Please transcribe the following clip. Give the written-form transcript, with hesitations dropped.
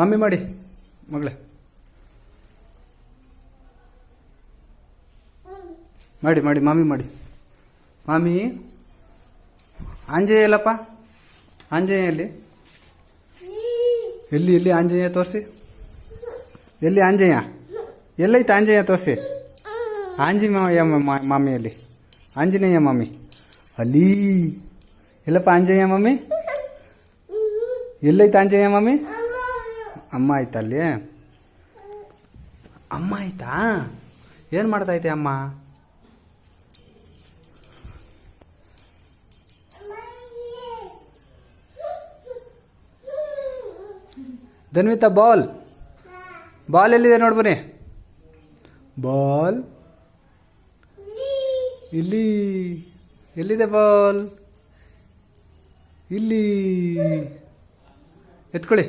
Mummy ಮಾಡಿ ಮಗಳೇ, ಮಾಡಿ ಮಾಡಿ ಮಾಮಿ ಮಾಡಿ. ಮಾಮಿ ಆಂಜನೇಯ ಎಲ್ಲಪ್ಪ, ಆಂಜನೇಯ ಎಲ್ಲಿ ಎಲ್ಲಿ ಎಲ್ಲಿ ಆಂಜನೇಯ ತೋರಿಸಿ. ಎಲ್ಲಿ ಆಂಜನೇಯ, ಎಲ್ಲೈತೆ ಆಂಜನೇಯ ತೋರಿಸಿ. ಆಂಜನೇಯ ಮಾಮಿಯಲ್ಲಿ ಆಂಜನೇಯ ಮಾಮಿ ಅಲ್ಲಿ ಎಲ್ಲಪ್ಪ ಆಂಜನೇಯ ಮಮ್ಮಿ, ಎಲ್ಲೈತೆ ಆಂಜನೇಯ ಮಮ್ಮಿ? ಅಮ್ಮ ಆಯ್ತಾ ಅಲ್ಲಿ? ಅಮ್ಮ ಆಯ್ತಾ? ಏನು ಮಾಡ್ತೈತೆ ಅಮ್ಮ? ಧನ್ವಿತಾ ಬಾಲ್, ಬಾಲ್ ಎಲ್ಲಿದೆ ನೋಡಿ ಬನ್ನಿ. ಬಾಲ್ ಇಲ್ಲಿ, ಎಲ್ಲಿದೆ ಬಾಲ್? ಇಲ್ಲಿ ಎತ್ಕೊಳ್ಳಿ.